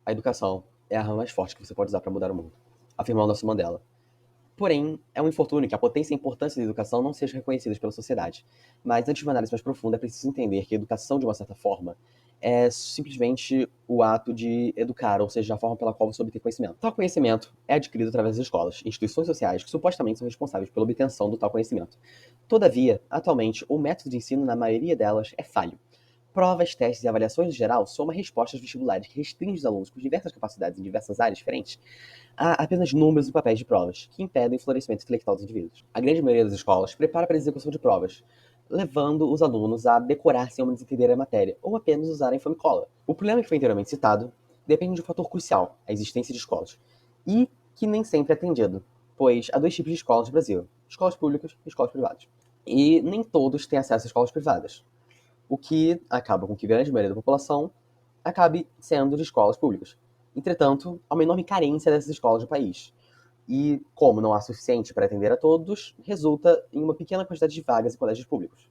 A educação é a arma mais forte que você pode usar para mudar o mundo, afirmou Nelson Mandela. Porém, é um infortúnio que a potência e a importância da educação não sejam reconhecidas pela sociedade. Mas, antes de uma análise mais profunda, é preciso entender que a educação, de uma certa forma, é simplesmente o ato de educar, ou seja, a forma pela qual você obtém conhecimento. Tal conhecimento é adquirido através das escolas, instituições sociais que supostamente são responsáveis pela obtenção do tal conhecimento. Todavia, atualmente, o método de ensino, na maioria delas, é falho. Provas, testes e avaliações no geral são uma resposta aos vestibulares que restringe os alunos com diversas capacidades em diversas áreas diferentes a apenas números e papéis de provas, que impedem o florescimento intelectual dos indivíduos. A grande maioria das escolas prepara para a execução de provas, levando os alunos a decorar sem ao menos entender a matéria, ou apenas usar a infame cola. O problema que foi anteriormente citado depende de um fator crucial, a existência de escolas, e que nem sempre é atendido, pois há dois tipos de escolas no Brasil, escolas públicas e escolas privadas. E nem todos têm acesso a escolas privadas, o que acaba com que a grande maioria da população acabe sendo de escolas públicas. Entretanto, há uma enorme carência dessas escolas no país. E, como não há suficiente para atender a todos, resulta em uma pequena quantidade de vagas em colégios públicos,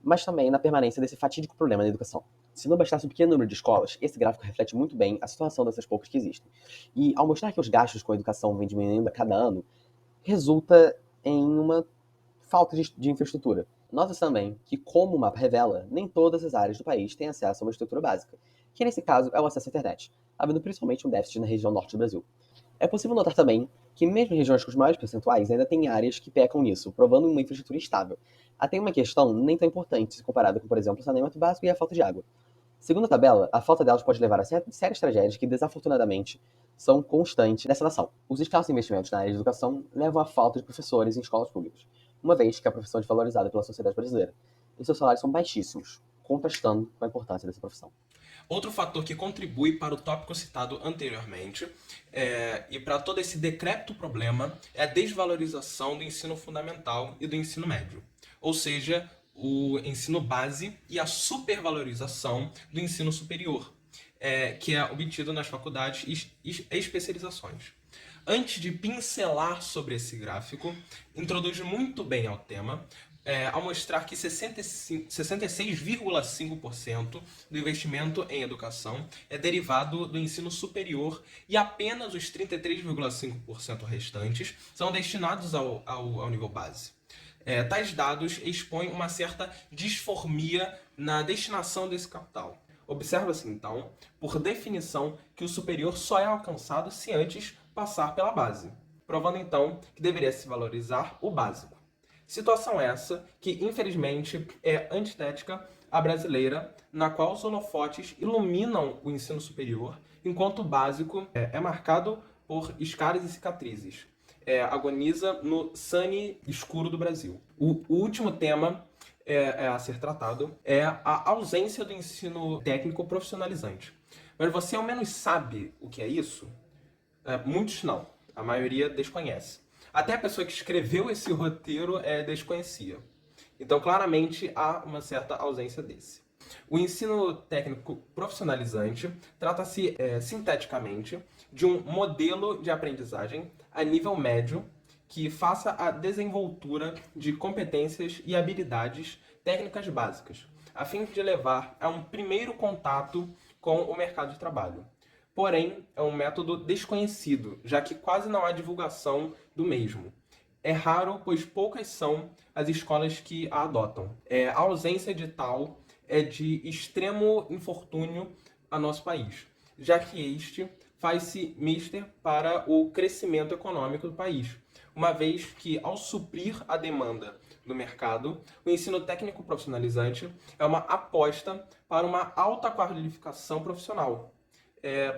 mas também na permanência desse fatídico problema na educação. Se não bastasse um pequeno número de escolas, esse gráfico reflete muito bem a situação dessas poucas que existem. E, ao mostrar que os gastos com a educação vêm diminuindo a cada ano, resulta em uma falta de infraestrutura. Nota-se também que, como o mapa revela, nem todas as áreas do país têm acesso a uma estrutura básica, que nesse caso é o acesso à internet, havendo principalmente um déficit na região norte do Brasil. É possível notar também que, mesmo em regiões com os maiores percentuais, ainda tem áreas que pecam nisso, provando uma infraestrutura estável. Até uma questão nem tão importante se comparada com, por exemplo, o saneamento básico e a falta de água. Segundo a tabela, a falta delas pode levar a sérias tragédias que, desafortunadamente, são constantes nessa nação. Os escassos investimentos na área de educação levam à falta de professores em escolas públicas, uma vez que a profissão é desvalorizada pela sociedade brasileira, e seus salários são baixíssimos, contrastando com a importância dessa profissão. Outro fator que contribui para o tópico citado anteriormente e para todo esse decrépito problema é a desvalorização do ensino fundamental e do ensino médio. Ou seja, o ensino base e a supervalorização do ensino superior, que é obtido nas faculdades e especializações. Antes de pincelar sobre esse gráfico, introduz muito bem ao tema, ao mostrar que 66,5% do investimento em educação é derivado do ensino superior e apenas os 33,5% restantes são destinados ao nível base. Tais dados expõem uma certa disformia na destinação desse capital. Observa-se, então, por definição, que o superior só é alcançado se antes passar pela base, provando então que deveria se valorizar o básico. Situação essa que, infelizmente, é antitética à brasileira, na qual os holofotes iluminam o ensino superior, enquanto o básico é marcado por escaras e cicatrizes. Agoniza no sane escuro do Brasil. O último tema a ser tratado é a ausência do ensino técnico profissionalizante. Mas você ao menos sabe o que é isso? Muitos não. A maioria desconhece. Até a pessoa que escreveu esse roteiro desconhecia. Então, claramente, há uma certa ausência desse. O ensino técnico profissionalizante trata-se, sinteticamente, de um modelo de aprendizagem a nível médio que faça a desenvoltura de competências e habilidades técnicas básicas, a fim de levar a um primeiro contato com o mercado de trabalho. Porém, é um método desconhecido, já que quase não há divulgação do mesmo. É raro, pois poucas são as escolas que a adotam. A ausência de tal é de extremo infortúnio a nosso país, já que este faz-se mister para o crescimento econômico do país, uma vez que, ao suprir a demanda do mercado, o ensino técnico profissionalizante é uma aposta para uma alta qualificação profissional,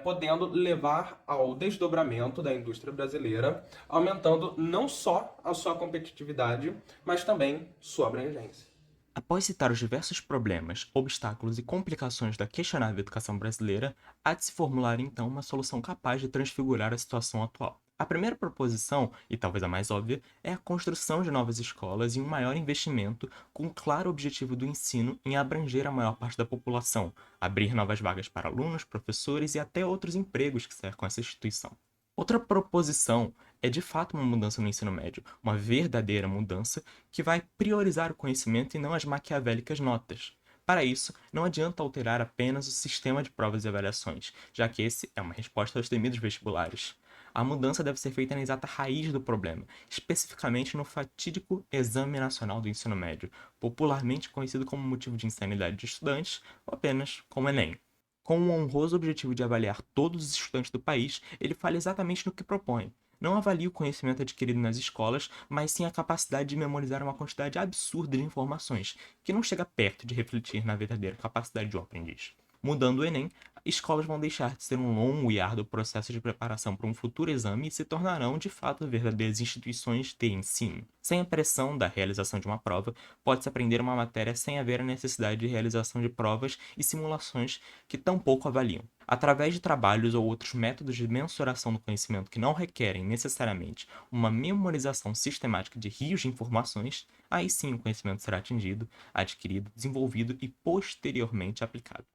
podendo levar ao desdobramento da indústria brasileira, aumentando não só a sua competitividade, mas também sua abrangência. Após citar os diversos problemas, obstáculos e complicações da questionável educação brasileira, há de se formular então uma solução capaz de transfigurar a situação atual. A primeira proposição, e talvez a mais óbvia, é a construção de novas escolas e um maior investimento com o claro objetivo do ensino em abranger a maior parte da população, abrir novas vagas para alunos, professores e até outros empregos que cercam essa instituição. Outra proposição é de fato uma mudança no ensino médio, uma verdadeira mudança que vai priorizar o conhecimento e não as maquiavélicas notas. Para isso, não adianta alterar apenas o sistema de provas e avaliações, já que esse é uma resposta aos temidos vestibulares. A mudança deve ser feita na exata raiz do problema, especificamente no fatídico Exame Nacional do Ensino Médio, popularmente conhecido como motivo de insanidade de estudantes ou apenas como Enem. Com o honroso objetivo de avaliar todos os estudantes do país, ele falha exatamente no que propõe. Não avalia o conhecimento adquirido nas escolas, mas sim a capacidade de memorizar uma quantidade absurda de informações, que não chega perto de refletir na verdadeira capacidade de um aprendiz. Mudando o Enem, escolas vão deixar de ser um longo e árduo processo de preparação para um futuro exame e se tornarão, de fato, verdadeiras instituições de ensino. Sem a pressão da realização de uma prova, pode-se aprender uma matéria sem haver a necessidade de realização de provas e simulações que tampouco avaliam. Através de trabalhos ou outros métodos de mensuração do conhecimento que não requerem necessariamente uma memorização sistemática de rios de informações, aí sim o conhecimento será atingido, adquirido, desenvolvido e posteriormente aplicado.